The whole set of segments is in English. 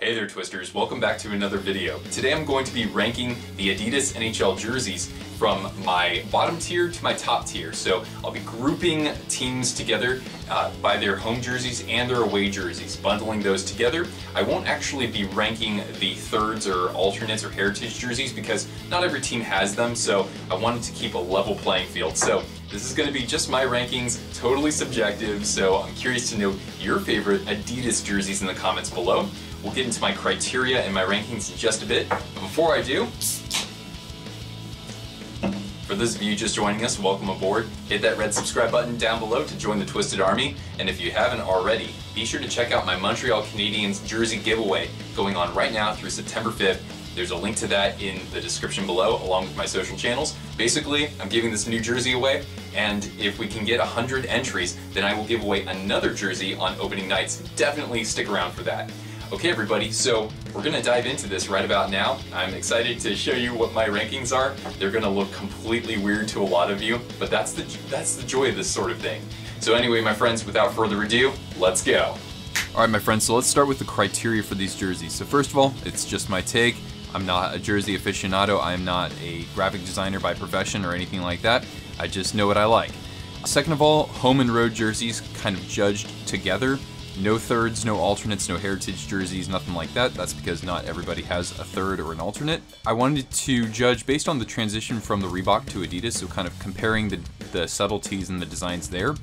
Hey there Twisters, welcome back to another video. Today I'm going to be ranking the Adidas NHL jerseys from my bottom tier to my top tier. So I'll be grouping teams together by their home jerseys and their away jerseys, bundling those together. I won't actually be ranking the thirds or alternates or heritage jerseys because not every team has them, so I wanted to keep a level playing field. So this is going to be just my rankings, totally subjective, so I'm curious to know your favorite Adidas jerseys in the comments below. We'll get into my criteria and my rankings in just a bit, but before I do, for those of you just joining us, welcome aboard. Hit that red subscribe button down below to join the Twisted Army, and if you haven't already, be sure to check out my Montreal Canadiens jersey giveaway going on right now through September 5th. There's a link to that in the description below, along with my social channels. Basically, I'm giving this new jersey away, and if we can get 100 entries, then I will give away another jersey on opening nights. Definitely stick around for that. Okay everybody, so we're going to dive into this right about now. I'm excited to show you what my rankings are. They're going to look completely weird to a lot of you, but that's the joy of this sort of thing. So anyway, my friends, without further ado, let's go. Alright my friends, so let's start with the criteria for these jerseys. So first of all, it's just my take. I'm not a jersey aficionado. I'm not a graphic designer by profession or anything like that. I just know what I like. Second of all, home and road jerseys kind of judged together. No thirds, no alternates, no heritage jerseys, nothing like that. That's because not everybody has a third or an alternate. I wanted to judge based on the transition from the Reebok to Adidas, so kind of comparing the subtleties and the designs there.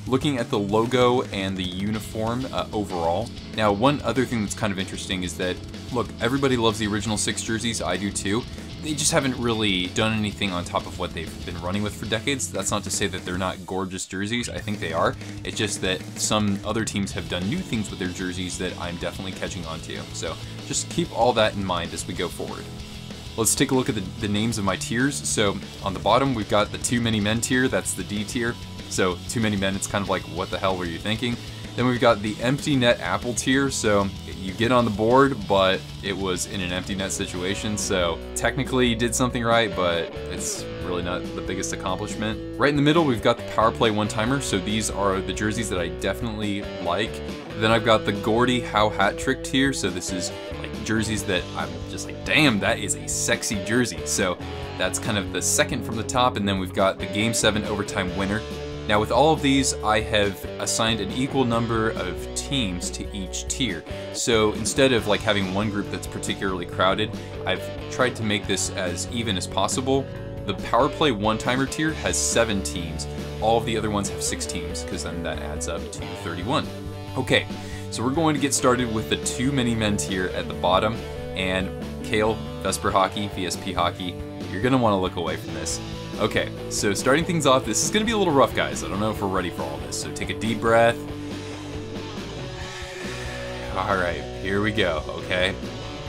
Looking at the logo and the uniform overall. Now, one other thing that's kind of interesting is that, look, everybody loves the original 6 jerseys, I do too. They just haven't really done anything on top of what they've been running with for decades. That's not to say that they're not gorgeous jerseys, I think they are. It's just that some other teams have done new things with their jerseys that I'm definitely catching on to. So just keep all that in mind as we go forward. Let's take a look at the names of my tiers. So on the bottom, we've got the Too Many Men tier, that's the D tier. So Too Many Men, it's kind of like, what the hell were you thinking? Then we've got the Empty Net Apple tier, so you get on the board, but it was in an empty net situation, so technically you did something right, but it's really not the biggest accomplishment. Right in the middle, we've got the Power Play One-Timer, so these are the jerseys that I definitely like. Then I've got the Gordie Howe Hat Trick tier, so this is like jerseys that I'm just like, damn, that is a sexy jersey. So that's kind of the second from the top, and then we've got the Game 7 Overtime Winner. Now with all of these, I have assigned an equal number of teams to each tier. So instead of like having one group that's particularly crowded, I've tried to make this as even as possible. The Power Play One-Timer tier has 7 teams. All of the other ones have 6 teams, because then that adds up to 31. Okay, so we're going to get started with the Too Many Men tier at the bottom. And Kale, Vesper Hockey, VSP Hockey, you're gonna wanna look away from this. Okay, so starting things off, this is going to be a little rough, guys. I don't know if we're ready for all this, so take a deep breath. Alright, here we go, okay?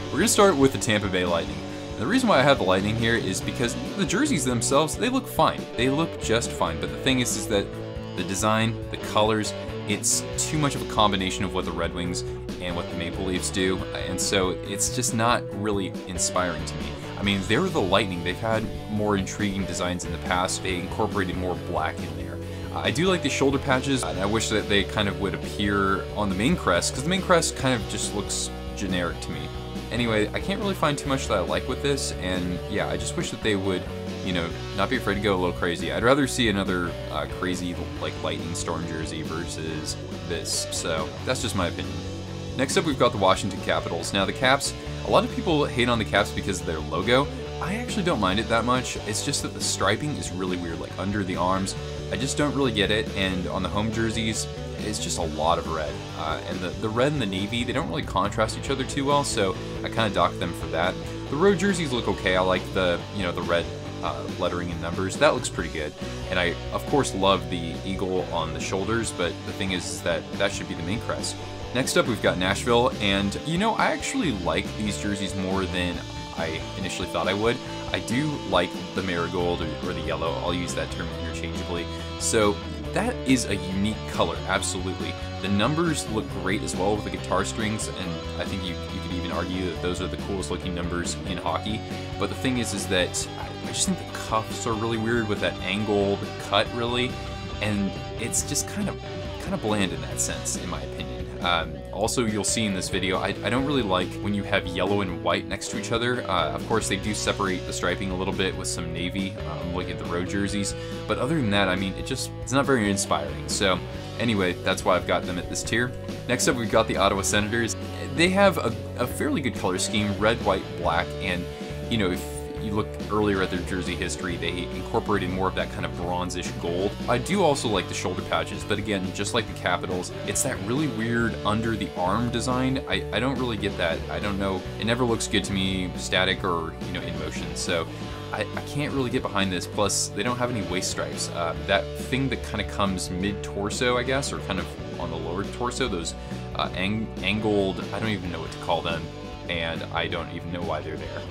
We're going to start with the Tampa Bay Lightning. And the reason why I have the Lightning here is because the jerseys themselves, they look fine. They look just fine, but the thing is that the design, the colors, it's too much of a combination of what the Red Wings and what the Maple Leafs do, and so it's just not really inspiring to me. I mean, they're the Lightning. They've had more intriguing designs in the past. They incorporated more black in there. I do like the shoulder patches, and I wish that they kind of would appear on the main crest, because the main crest kind of just looks generic to me. Anyway, I can't really find too much that I like with this, and yeah, I just wish that they would, you know, not be afraid to go a little crazy. I'd rather see another crazy, like, Lightning Storm jersey versus this, so that's just my opinion. Next up, we've got the Washington Capitals. Now, the Caps, a lot of people hate on the Caps because of their logo. I actually don't mind it that much. It's just that the striping is really weird, like under the arms. I just don't really get it, and on the home jerseys, it's just a lot of red. And the red and the navy, they don't really contrast each other too well, so I kind of dock them for that. The road jerseys look okay. I like the, you know, the red lettering and numbers. That looks pretty good. And I, of course, love the eagle on the shoulders, but the thing is that that should be the main crest. Next up, we've got Nashville, and you know, I actually like these jerseys more than I initially thought I would. I do like the marigold or the yellow. I'll use that term interchangeably. So that is a unique color, absolutely. The numbers look great as well with the guitar strings, and I think you could even argue that those are the coolest looking numbers in hockey. But the thing is that I just think the cuffs are really weird with that angled cut, really, and it's just kind of bland in that sense, in my opinion. Also, you'll see in this video, I don't really like when you have yellow and white next to each other. Of course, they do separate the striping a little bit with some navy, looking at the road jerseys. But other than that, I mean, it's not very inspiring. So anyway, that's why I've got them at this tier. Next up, we've got the Ottawa Senators. They have a fairly good color scheme, red, white, black, and you know, if you look earlier at their jersey history, they incorporated more of that kind of bronzish gold. I do also like the shoulder patches, but again, just like the Capitals, it's that really weird under the arm design. I don't really get that. I don't know. It never looks good to me, static or, you know, in motion. So I can't really get behind this. Plus, they don't have any waist stripes. That thing that kind of comes mid-torso, I guess, or kind of on the lower torso, those angled, I don't even know what to call them, and I don't even know why they're there.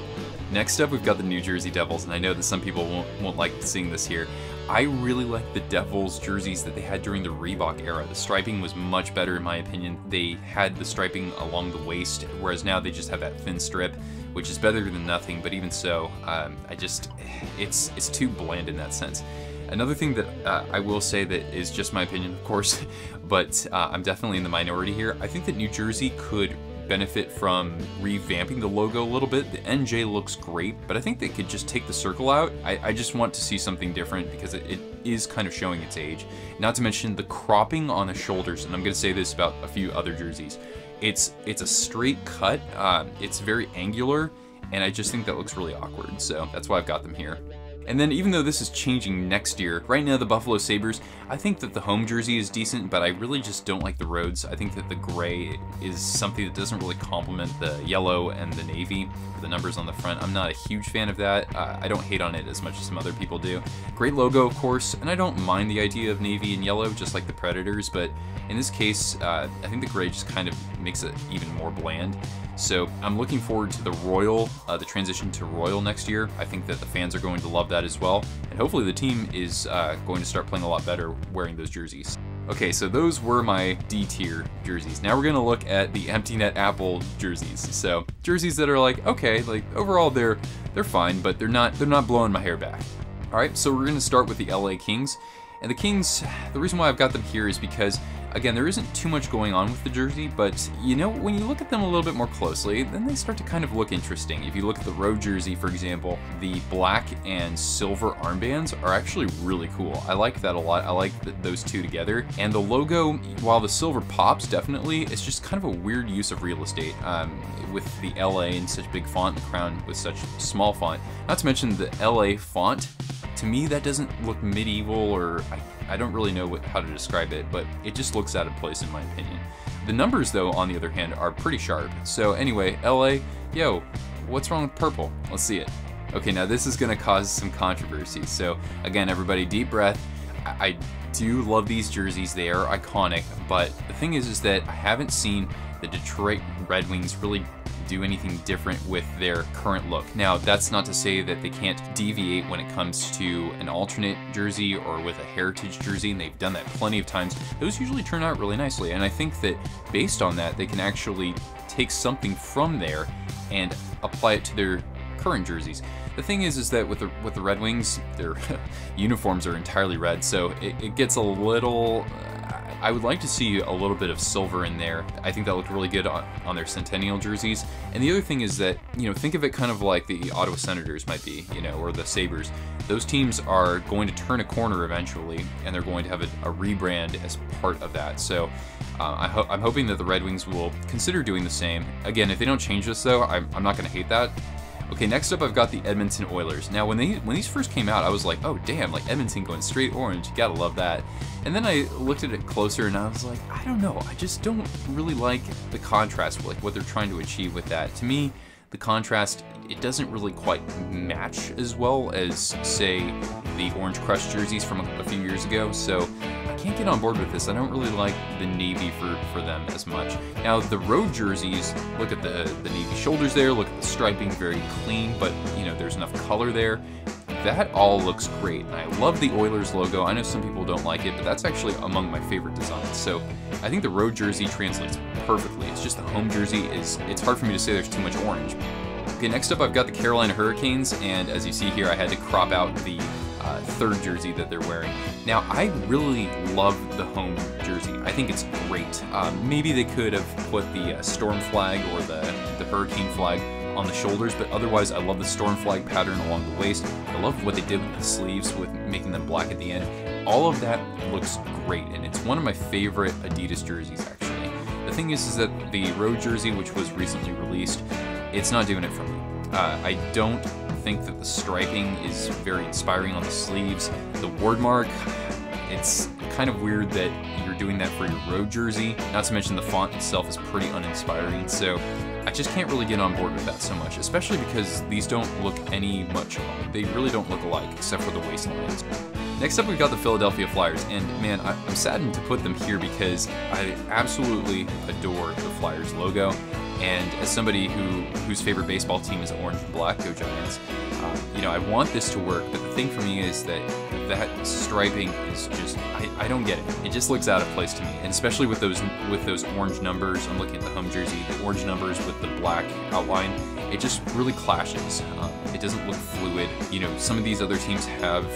Next up, we've got the New Jersey Devils, and I know that some people won't like seeing this here. I really like the Devils jerseys that they had during the Reebok era. The striping was much better in my opinion. They had the striping along the waist, whereas now they just have that thin strip, which is better than nothing, but even so, it's too bland in that sense. Another thing that I will say that is just my opinion, of course, but I'm definitely in the minority here. I think that New Jersey could benefit from revamping the logo a little bit. The NJ looks great, but I think they could just take the circle out. I just want to see something different because it is kind of showing its age. Not to mention the cropping on the shoulders, and I'm going to say this about a few other jerseys. It's a straight cut, it's very angular, and I just think that looks really awkward, so that's why I've got them here. And then even though this is changing next year, right now the Buffalo Sabres, I think that the home jersey is decent, but I really just don't like the roads. I think that the gray is something that doesn't really complement the yellow and the navy, the numbers on the front. I'm not a huge fan of that. I don't hate on it as much as some other people do. Great logo, of course, and I don't mind the idea of navy and yellow, just like the Predators, but in this case, I think the gray just kind of makes it even more bland. So I'm looking forward to the Royal, the transition to Royal next year. I think that the fans are going to love that as well. And hopefully the team is going to start playing a lot better wearing those jerseys. Okay, so those were my D tier jerseys. Now we're gonna look at the empty net Apple jerseys. So jerseys that are like, okay, like overall they're fine, but they're not blowing my hair back. All right, so we're gonna start with the LA Kings. And the Kings, the reason why I've got them here is because, again, there isn't too much going on with the jersey, but you know, when you look at them a little bit more closely, then they start to kind of look interesting. If you look at the road jersey, for example, the black and silver armbands are actually really cool. I like that a lot. I like those two together. And the logo, while the silver pops, definitely, it's just kind of a weird use of real estate with the LA in such big font, the crown with such small font. Not to mention the LA font. To me, that doesn't look medieval, or I don't really know how to describe it, but it just looks out of place in my opinion. The numbers, though, on the other hand, are pretty sharp. So anyway, LA, yo, what's wrong with purple? Let's see it. Okay, now this is gonna cause some controversy. So again, everybody, deep breath. I do love these jerseys. They are iconic, but the thing is that I haven't seen the Detroit Red Wings really do anything different with their current look. Now, that's not to say that they can't deviate when it comes to an alternate jersey or with a heritage jersey, and they've done that plenty of times. Those usually turn out really nicely, and I think that based on that, they can actually take something from there and apply it to their current jerseys. The thing is that with the Red Wings, their uniforms are entirely red, so it gets a little... I would like to see a little bit of silver in there. I think that looked really good on their Centennial jerseys. And the other thing is that, you know, think of it kind of like the Ottawa Senators might be, you know, or the Sabres. Those teams are going to turn a corner eventually, and they're going to have a rebrand as part of that. So I'm hoping that the Red Wings will consider doing the same. Again, if they don't change this though, I'm not going to hate that. Okay, next up I've got the Edmonton Oilers. Now when these first came out, I was like, oh damn, like Edmonton going straight orange, you gotta love that. And then I looked at it closer and I was like, I don't know, I just don't really like the contrast, like what they're trying to achieve with that. To me, the contrast, it doesn't really quite match as well as, say, the Orange Crush jerseys from a few years ago, so I can't get on board with this. I don't really like the navy for them as much. Now, the road jerseys, look at the navy shoulders there, look at the striping, very clean, but, you know, there's enough color there. That all looks great, and I love the Oilers logo. I know some people don't like it, but that's actually among my favorite designs. So I think the road jersey translates perfectly. It's just the home jersey it's hard for me to say there's too much orange. Okay, next up I've got the Carolina Hurricanes, and as you see here, I had to crop out the third jersey that they're wearing. Now, I really love the home jersey. I think it's great. Maybe they could have put the storm flag or the hurricane flag on the shoulders, but otherwise I love the storm flag pattern along the waist. I love what they did with the sleeves, with making them black at the end. All of that looks great, and it's one of my favorite Adidas jerseys, actually. The thing is that the road jersey, which was recently released, it's not doing it for me. I don't think that the striping is very inspiring on the sleeves. The word mark, it's kind of weird that you're doing that for your road jersey. Not to mention the font itself is pretty uninspiring, so I just can't really get on board with that so much, especially because these don't look they really don't look alike, except for the waistlines. Next up, we've got the Philadelphia Flyers, and man, I'm saddened to put them here because I absolutely adore the Flyers logo, and as somebody whose favorite baseball team is orange and black, go Giants, you know, I want this to work, but the thing for me is that striping is just, I don't get it. It just looks out of place to me, and especially with those orange numbers. I'm looking at the home jersey, the orange numbers with the black outline. It just really clashes. It doesn't look fluid. You know, some of these other teams have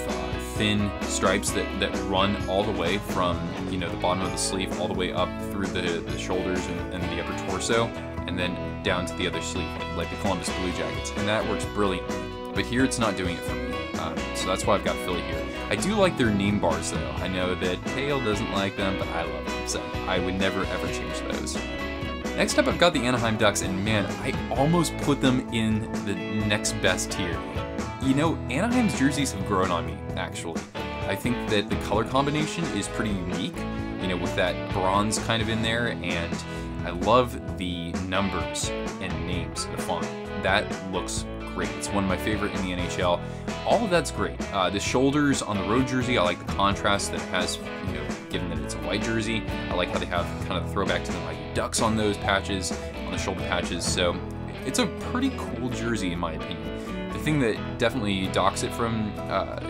thin stripes that run all the way from, you know, the bottom of the sleeve all the way up through the shoulders and the upper torso, and then down to the other sleeve, like the Columbus Blue Jackets, and that works brilliantly. But here it's not doing it for me, so that's why I've got Philly here. I do like their name bars though. I know that Hale doesn't like them, but I love them, so I would never ever change those. Next up, I've got the Anaheim Ducks, and man, I almost put them in the next best tier. You know, Anaheim's jerseys have grown on me, actually. I think that the color combination is pretty unique, you know, with that bronze kind of in there, and I love the numbers and names, the font. That looks great. It's one of my favorite in the NHL. All of that's great. The shoulders on the road jersey, I like the contrast that it has, you know, given that it's a white jersey. I like how they have kind of the throwback to the Mighty Ducks on those patches, on the shoulder patches. So it's a pretty cool jersey in my opinion. The thing that definitely docks it from,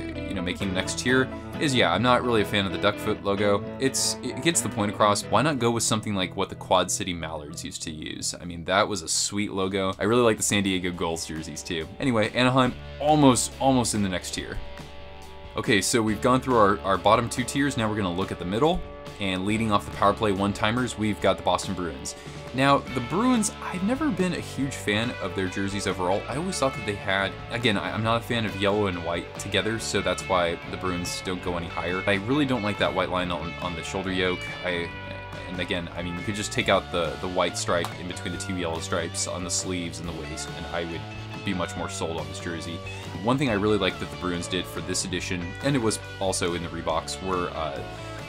you know, making the next tier is, yeah, I'm not really a fan of the duckfoot logo. It gets the point across. Why not go with something like what the Quad City Mallards used to use? I mean, that was a sweet logo. I really like the San Diego Gulls jerseys too. Anyway, Anaheim almost in the next tier. Okay, so we've gone through our bottom two tiers. Now we're gonna look at the middle, and leading off the power play one-timers, we've got the Boston Bruins. Now, the Bruins, I've never been a huge fan of their jerseys overall. I always thought that they had, again, I'm not a fan of yellow and white together, so that's why the Bruins don't go any higher. I really don't like that white line on the shoulder yoke. And again, I mean, you could just take out the white stripe in between the two yellow stripes on the sleeves and the waist, and I would be much more sold on this jersey. One thing I really like that the Bruins did for this edition, and it was also in the Reeboks, were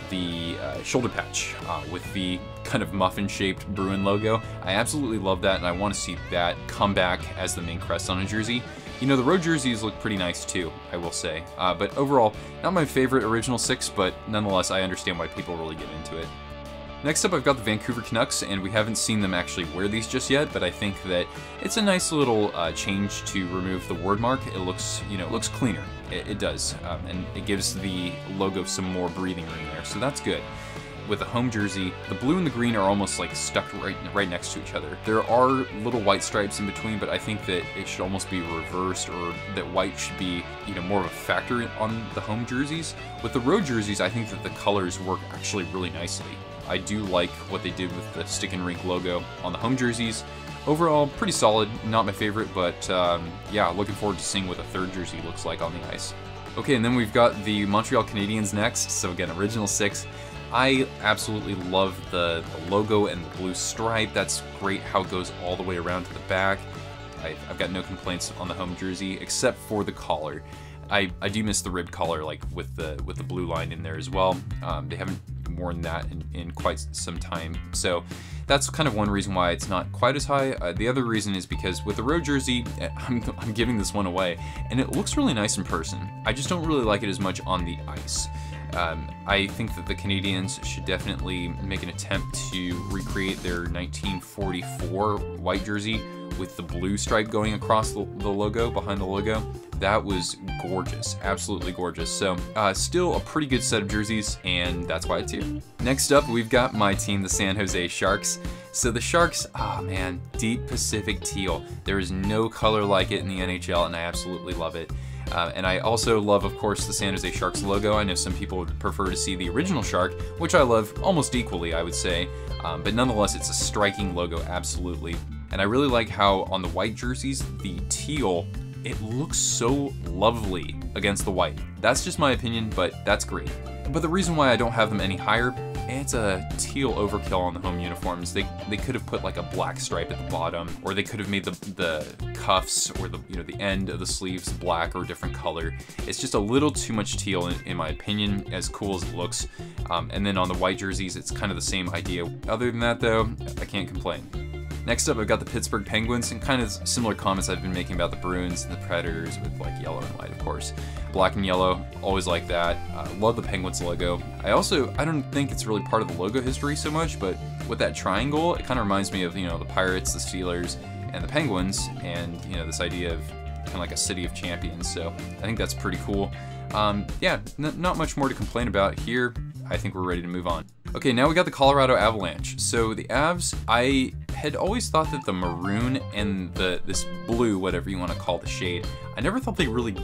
the shoulder patch with the kind of muffin-shaped Bruin logo. I absolutely love that, and I want to see that come back as the main crest on a jersey. You know, the road jerseys look pretty nice too, I will say. But overall, not my favorite original six, but nonetheless, I understand why people really get into it. Next up, I've got the Vancouver Canucks, and we haven't seen them actually wear these just yet, but I think that it's a nice little change to remove the word mark. It looks, you know, it looks cleaner. It does, and it gives the logo some more breathing room there, so that's good. With the home jersey, the blue and the green are almost like stuck right next to each other. There are little white stripes in between, but I think that it should almost be reversed, or that white should be, you know, more of a factor on the home jerseys. With the road jerseys, I think that the colors work actually really nicely. I do like what they did with the stick and rink logo on the home jerseys. Overall, pretty solid, not my favorite, but yeah, looking forward to seeing what the third jersey looks like on the ice. Okay, and then we've got the Montreal Canadiens next, so again, original six. I absolutely love the logo and the blue stripe. That's great how it goes all the way around to the back. I've got no complaints on the home jersey, except for the collar. I do miss the ribbed collar, like with the blue line in there as well. They haven't worn that in quite some time, so that's kind of one reason why it's not quite as high. The other reason is because with the road jersey, I'm giving this one away, and it looks really nice in person. I just don't really like it as much on the ice. I think that the Canadiens should definitely make an attempt to recreate their 1944 white jersey with the blue stripe going across the logo, behind the logo. That was gorgeous, absolutely gorgeous. So still a pretty good set of jerseys, and that's why it's here. Next up, we've got my team, the San Jose Sharks. So the Sharks, oh man, deep Pacific teal. There is no color like it in the NHL, and I absolutely love it. And I also love, of course, the San Jose Sharks logo. I know some people would prefer to see the original Shark, which I love almost equally, I would say. But nonetheless, it's a striking logo, absolutely. And I really like how on the white jerseys, the teal, it looks so lovely against the white. That's just my opinion, but that's great. But the reason why I don't have them any higher, it's a teal overkill on the home uniforms. They could have put like a black stripe at the bottom, or they could have made the cuffs or the end of the sleeves black or a different color. It's just a little too much teal in my opinion, as cool as it looks. And then on the white jerseys, it's kind of the same idea. Other than that though, I can't complain. Next up, I've got the Pittsburgh Penguins, and kind of similar comments I've been making about the Bruins and the Predators with like yellow and white, of course. Black and yellow, always like that. Love the Penguins logo. I don't think it's really part of the logo history so much, but with that triangle, it kind of reminds me of, the Pirates, the Steelers, and the Penguins, and, this idea of kind of like a city of champions. So I think that's pretty cool. Yeah, not much more to complain about here. I think we're ready to move on. Okay, now we got the Colorado Avalanche. So the Avs, I had always thought that the maroon and this blue, whatever you want to call the shade, I never thought they really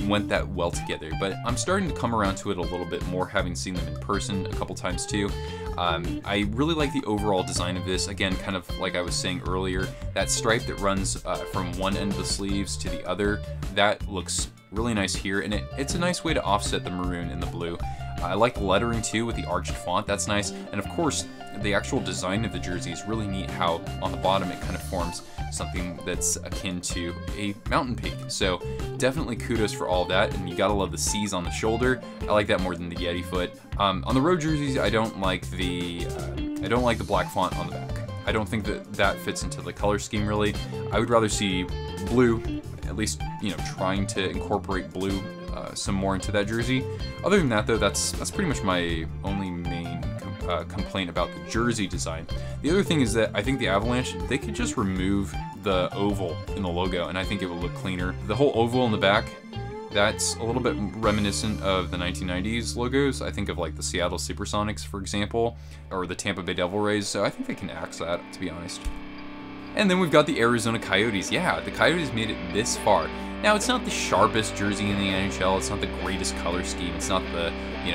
went that well together, but I'm starting to come around to it a little bit more, having seen them in person a couple times too. I really like the overall design of this. Again, kind of like I was saying earlier, that stripe that runs from one end of the sleeves to the other, that looks really nice here, and it's a nice way to offset the maroon and the blue. I like the lettering too with the arched font, that's nice. And of course, the actual design of the jersey is really neat, how on the bottom it kind of forms something that's akin to a mountain peak. So definitely kudos for all of that, and you gotta love the C's on the shoulder. I like that more than the Yeti foot. On the road jerseys, I don't like the black font on the back. I don't think that fits into the color scheme really. I would rather see blue, at least trying to incorporate blue some more into that jersey. Other than that though, that's pretty much my only main complaint about the jersey design. The other thing is that I think the Avalanche, they could just remove the oval in the logo and I think it would look cleaner. The whole oval in the back, that's a little bit reminiscent of the 1990s logos. I think of like the Seattle Supersonics, for example, or the Tampa Bay Devil Rays, so I think they can axe that, to be honest. And then we've got the Arizona Coyotes. Yeah, the Coyotes made it this far. Now, it's not the sharpest jersey in the NHL, it's not the greatest color scheme, it's not the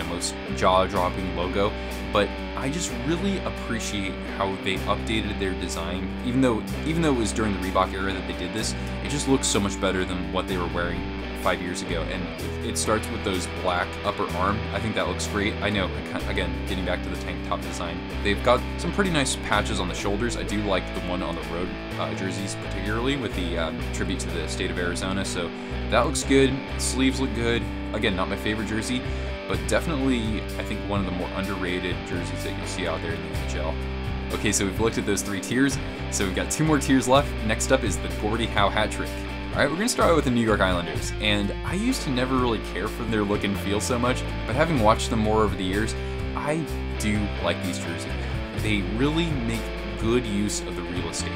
most jaw-dropping logo, but I just really appreciate how they updated their design. Even though it was during the Reebok era that they did this, it just looks so much better than what they were wearing 5 years ago. And it starts with those black upper arm. I think that looks great. I know, again, getting back to the tank top design, they've got some pretty nice patches on the shoulders. I do like the one on the road jerseys, particularly with the tribute to the state of Arizona. So that looks good. Sleeves look good. Again, not my favorite jersey, but definitely I think one of the more underrated jerseys that you'll see out there in the NHL. Okay, so we've looked at those 3 tiers, so we've got 2 more tiers left. Next up is the Gordie Howe hat trick. Alright, we're going to start out with the New York Islanders, and I used to never really care for their look and feel so much, but having watched them more over the years, I do like these jerseys. They really make good use of the real estate.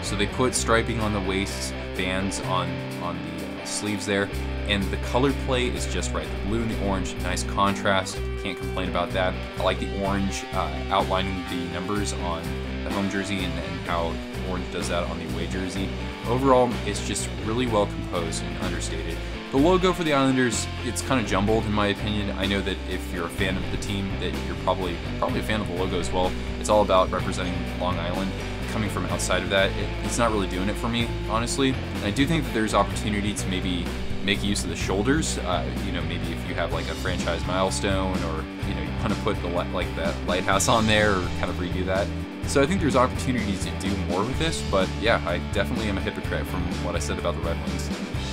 So they put striping on the waists, bands on the sleeves there, and the color play is just right. The blue and the orange, nice contrast, can't complain about that. I like the orange outlining the numbers on the home jersey and how orange does that on the away jersey. Overall, it's just really well composed and understated. The logo for the Islanders, it's kind of jumbled in my opinion. I know that if you're a fan of the team, that you're probably a fan of the logo as well. It's all about representing Long Island. Coming from outside of that, it's not really doing it for me, honestly. And I do think that there's opportunity to maybe make use of the shoulders. Maybe if you have like a franchise milestone, or you want to put that lighthouse on there, or kind of redo that. So I think there's opportunities to do more with this, but yeah, I definitely am a hypocrite from what I said about the Red Wings.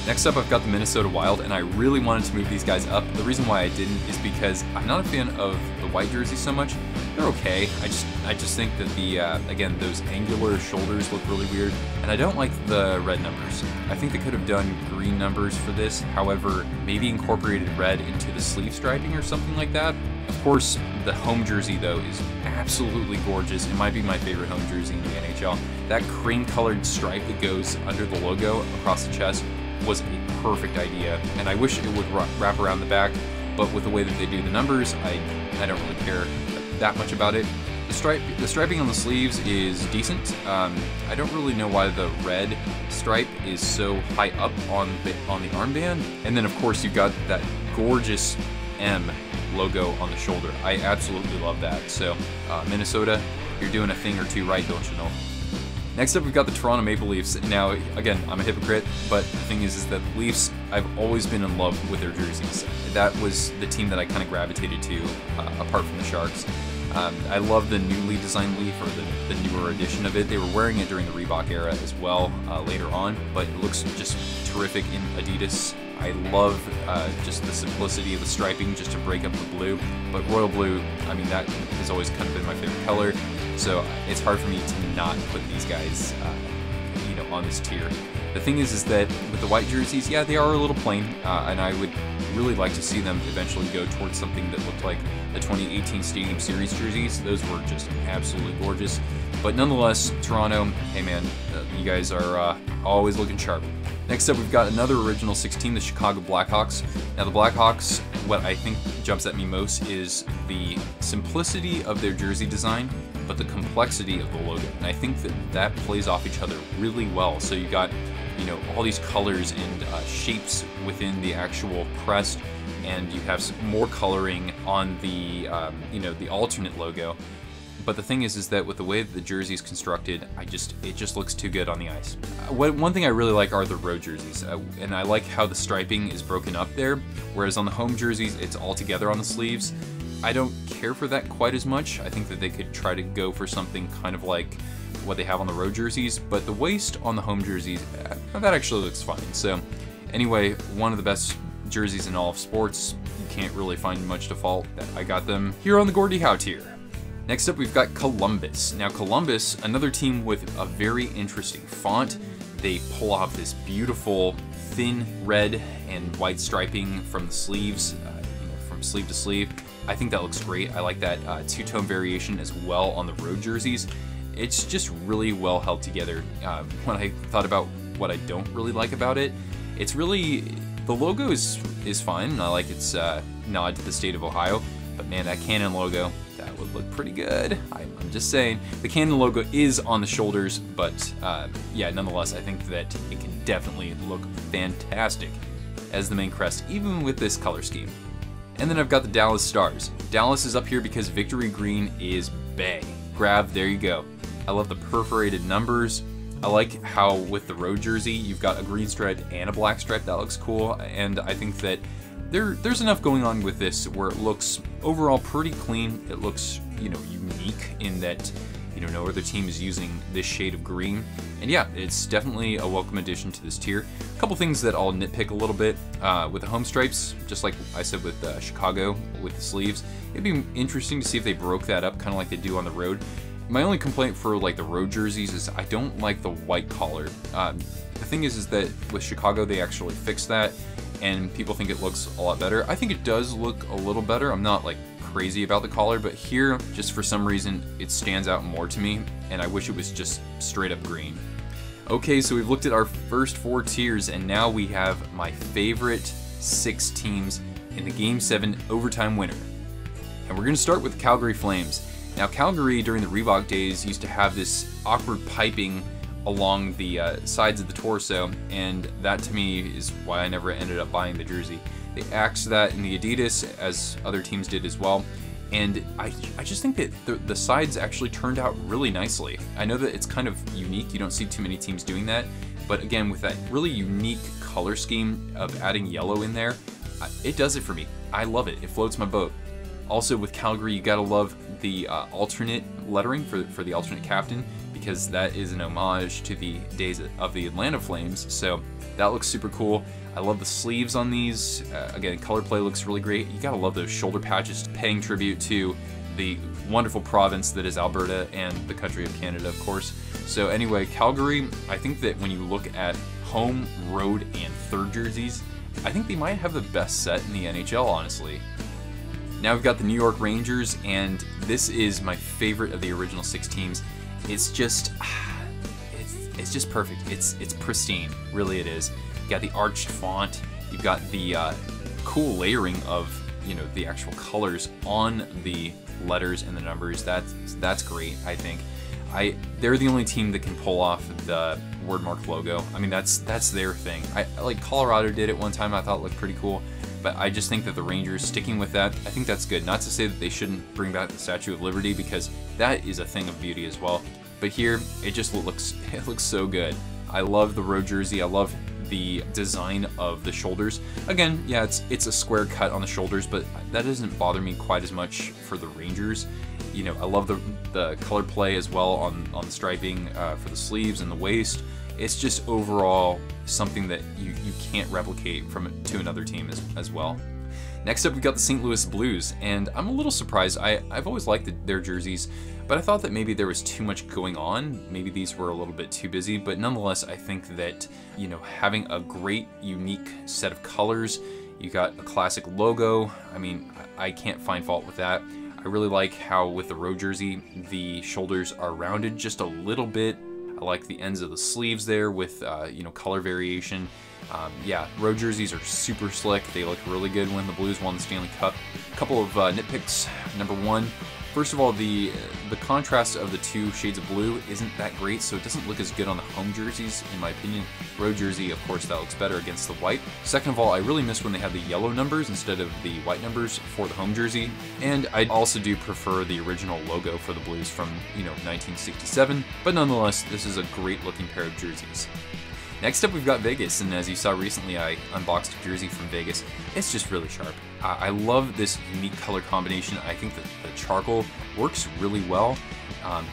Next up, I've got the Minnesota Wild, and I really wanted to move these guys up. The reason why I didn't is because I'm not a fan of the white jerseys so much. They're okay. I just think that again, those angular shoulders look really weird, and I don't like the red numbers. I think they could have done green numbers for this, however, maybe incorporated red into the sleeve striping or something like that. Of course, the home jersey though is absolutely gorgeous. It might be my favorite home jersey in the NHL. That cream-colored stripe that goes under the logo across the chest was a perfect idea, and I wish it would wrap around the back, but with the way that they do the numbers, I don't really care that much about it. The striping on the sleeves is decent. I don't really know why the red stripe is so high up on the armband. And then of course you've got that gorgeous M logo on the shoulder. I absolutely love that. So Minnesota, you're doing a thing or two right, don't you know? Next up, we've got the Toronto Maple Leafs. Now, again, I'm a hypocrite, but the thing is that the Leafs, I've always been in love with their jerseys. That was the team that I kind of gravitated to, apart from the Sharks. I love the newly designed Leaf, or the newer edition of it. They were wearing it during the Reebok era as well later on, but it looks just terrific in Adidas. I love just the simplicity of the striping, just to break up the blue. But royal blue, I mean, that has always kind of been my favorite color. So it's hard for me to not put these guys, you know, on this tier. The thing is that with the white jerseys, yeah, they are a little plain, and I would really like to see them eventually go towards something that looked like the 2018 Stadium Series jerseys. Those were just absolutely gorgeous. But nonetheless, Toronto, hey man, you guys are always looking sharp. Next up, we've got another original 16, the Chicago Blackhawks. Now the Blackhawks, what I think jumps at me most is the simplicity of their jersey design, but the complexity of the logo. And I think that plays off each other really well. So you got, you know, all these colors and shapes within the actual crest, and you have some more coloring on the, you know, the alternate logo. But the thing is that with the way that the jersey is constructed, it just looks too good on the ice. One thing I really like are the road jerseys, and I like how the striping is broken up there, whereas on the home jerseys, it's all together on the sleeves. I don't care for that quite as much. I think that they could try to go for something kind of like what they have on the road jerseys, but the waist on the home jerseys, that actually looks fine. So anyway, one of the best jerseys in all of sports. You can't really find much to fault. I got them here on the Gordie Howe tier. Next up, we've got Columbus. Now Columbus, another team with a very interesting font. They pull off this beautiful thin red and white striping from the sleeves, you know, from sleeve to sleeve. I think that looks great. I like that two-tone variation as well on the road jerseys. It's just really well held together. When I thought about what I don't really like about it, it's really, the logo is fine, and I like its nod to the state of Ohio, but man, that cannon logo, that would look pretty good. I'm just saying. The cannon logo is on the shoulders, but yeah, nonetheless, I think that it can definitely look fantastic as the main crest, even with this color scheme. And then I've got the Dallas Stars. Dallas is up here because Victory Green is bae. Grab, there you go. I love the perforated numbers. I like how with the road jersey, you've got a green stripe and a black stripe. That looks cool, and I think that there's enough going on with this where it looks overall pretty clean. It looks, you know, unique in that, you know, no other team is using this shade of green. And yeah, it's definitely a welcome addition to this tier. A couple things that I'll nitpick a little bit. With the home stripes, just like I said with Chicago, with the sleeves, it'd be interesting to see if they broke that up kind of like they do on the road. My only complaint for like the road jerseys is I don't like the white collar. The thing is that with Chicago, they actually fixed that, and people think it looks a lot better. I think it does look a little better. I'm not like crazy about the collar, but here, just for some reason, it stands out more to me, and I wish it was just straight up green. Okay, so we've looked at our first 4 tiers, and now we have my favorite 6 teams in the Game 7 overtime winner. And we're gonna start with Calgary Flames. Now Calgary, during the Reebok days, used to have this awkward piping along the sides of the torso, and that to me is why I never ended up buying the jersey. They axed that in the Adidas, as other teams did as well, and I just think that the sides actually turned out really nicely. I know that it's kind of unique, you don't see too many teams doing that, but again, with that really unique color scheme of adding yellow in there, it does it for me. I love it, it floats my boat. Also with Calgary, you gotta love the alternate lettering for the alternate captain, because that is an homage to the days of the Atlanta Flames, so that looks super cool. I love the sleeves on these. Again, color play looks really great. You gotta love those shoulder patches, paying tribute to the wonderful province that is Alberta and the country of Canada, of course. So anyway, Calgary, I think that when you look at home, road, and third jerseys, I think they might have the best set in the NHL, honestly. Now we've got the New York Rangers, and this is my favorite of the original 6 teams. It's just perfect. It's pristine, really it is. You got the arched font. You've got the cool layering of you know, the actual colors on the letters and the numbers. That's great, I think. They're the only team that can pull off the wordmark logo. I mean, that's their thing. I like Colorado did it one time. I thought it looked pretty cool, but I just think that the Rangers sticking with that, I think that's good. Not to say that they shouldn't bring back the Statue of Liberty, because that is a thing of beauty as well. But here, it just looks so good. I love the road jersey. I love the design of the shoulders. Again, yeah, it's a square cut on the shoulders, but that doesn't bother me quite as much for the Rangers. You know, I love the color play as well on the striping for the sleeves and the waist. It's just overall something that you can't replicate to another team as well. Next up, we've got the St. Louis Blues, and I'm a little surprised. I've always liked their jerseys, but I thought that maybe there was too much going on. Maybe these were a little bit too busy, but nonetheless, I think that, you know, having a great, unique set of colors, you got a classic logo. I mean, I can't find fault with that. I really like how with the road jersey, the shoulders are rounded just a little bit. I like the ends of the sleeves there with, you know, color variation. Yeah, road jerseys are super slick. They look really good when the Blues won the Stanley Cup. A couple of nitpicks. Number one, first of all, the contrast of the two shades of blue isn't that great, so it doesn't look as good on the home jerseys, in my opinion. Road jersey, of course, that looks better against the white. Second of all, I really miss when they had the yellow numbers instead of the white numbers for the home jersey. And I also do prefer the original logo for the Blues from, you know, 1967. But nonetheless, this is a great looking pair of jerseys. Next up, we've got Vegas, and as you saw recently, I unboxed a jersey from Vegas. It's just really sharp. I love this unique color combination. I think that the charcoal works really well.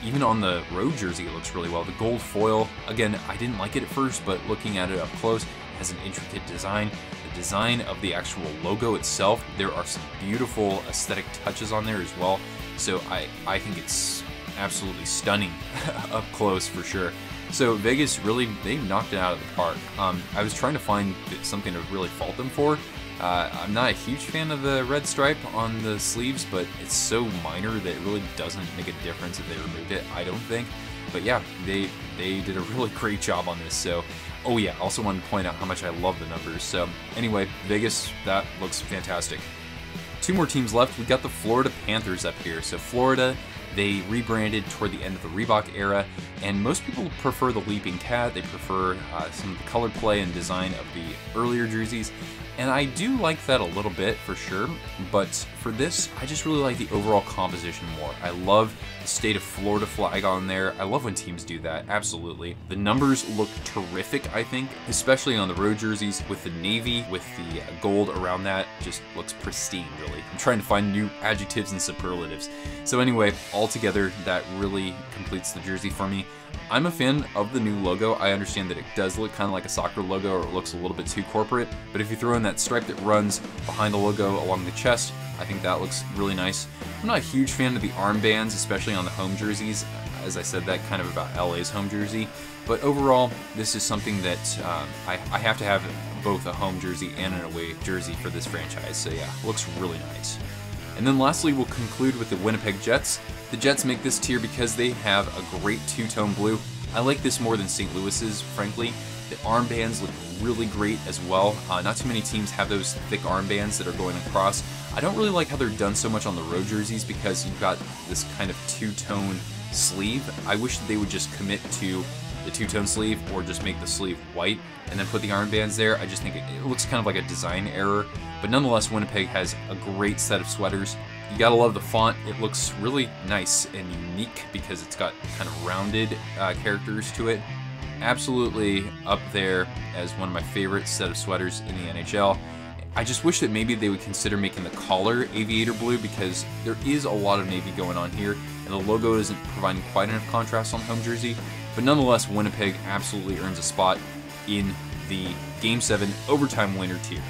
Even on the road jersey, it looks really well. The gold foil, again, I didn't like it at first, but looking at it up close, it has an intricate design. The design of the actual logo itself, there are some beautiful aesthetic touches on there as well. So I think it's absolutely stunning up close for sure. So Vegas really, they knocked it out of the park. I was trying to find something to really fault them for. I'm not a huge fan of the red stripe on the sleeves, but it's so minor that it really doesn't make a difference if they removed it, I don't think. But yeah, they did a really great job on this. So, oh yeah, also wanted to point out how much I love the numbers. So anyway, Vegas, that looks fantastic. Two more teams left. We got the Florida Panthers up here. So Florida, they rebranded toward the end of the Reebok era, and most people prefer the Leaping Cat. They prefer some of the color play and design of the earlier jerseys, and I do like that a little bit for sure, but for this, I just really like the overall composition more. I love the state of Florida flag on there. I love when teams do that, absolutely. The numbers look terrific, I think, especially on the road jerseys with the navy, with the gold around that, just looks pristine, really. I'm trying to find new adjectives and superlatives. So anyway, altogether, that really completes the jersey for me. I'm a fan of the new logo. I understand that it does look kind of like a soccer logo, or it looks a little bit too corporate, but if you throw in that stripe that runs behind the logo along the chest, I think that looks really nice. I'm not a huge fan of the armbands, especially on the home jerseys. As I said, that kind of about LA's home jersey, but overall, this is something that I have to have both a home jersey and an away jersey for this franchise, so yeah, looks really nice. And then lastly, we'll conclude with the Winnipeg Jets. The Jets make this tier because they have a great two-tone blue. I like this more than St. Louis's, frankly. The armbands look really great as well. Not too many teams have those thick armbands that are going across. I don't really like how they're done so much on the road jerseys because you've got this kind of two-tone sleeve. I wish that they would just commit to the two-tone sleeve, or just make the sleeve white and then put the armbands there. I just think it looks kind of like a design error, but nonetheless, Winnipeg has a great set of sweaters. You gotta love the font. It looks really nice and unique because it's got kind of rounded characters to it. Absolutely up there as one of my favorite set of sweaters in the NHL. I just wish that maybe they would consider making the collar aviator blue, because there is a lot of navy going on here, and the logo isn't providing quite enough contrast on the home jersey. But nonetheless, Winnipeg absolutely earns a spot in the Game 7 overtime winner tier.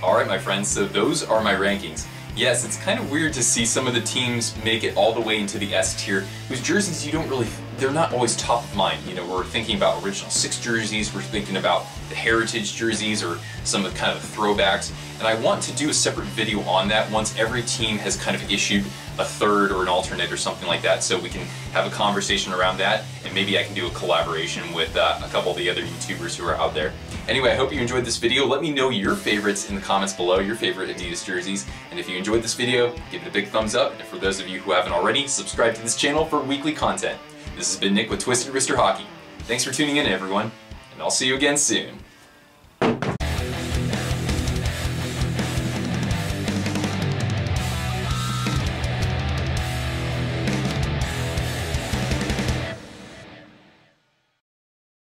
Alright my friends, so those are my rankings. Yes, it's kind of weird to see some of the teams make it all the way into the S tier, whose jerseys you don't really, they're not always top of mind. You know, we're thinking about original 6 jerseys, we're thinking about the heritage jerseys, or some of the kind of throwbacks, and I want to do a separate video on that once every team has kind of issued a third or an alternate or something like that, so we can have a conversation around that, and maybe I can do a collaboration with a couple of the other YouTubers who are out there. Anyway, I hope you enjoyed this video. Let me know your favorites in the comments below, your favorite Adidas jerseys. And if you enjoyed this video, give it a big thumbs up. And for those of you who haven't already, subscribe to this channel for weekly content. This has been Nick with Twisted Wrister Hockey. Thanks for tuning in, everyone, and I'll see you again soon.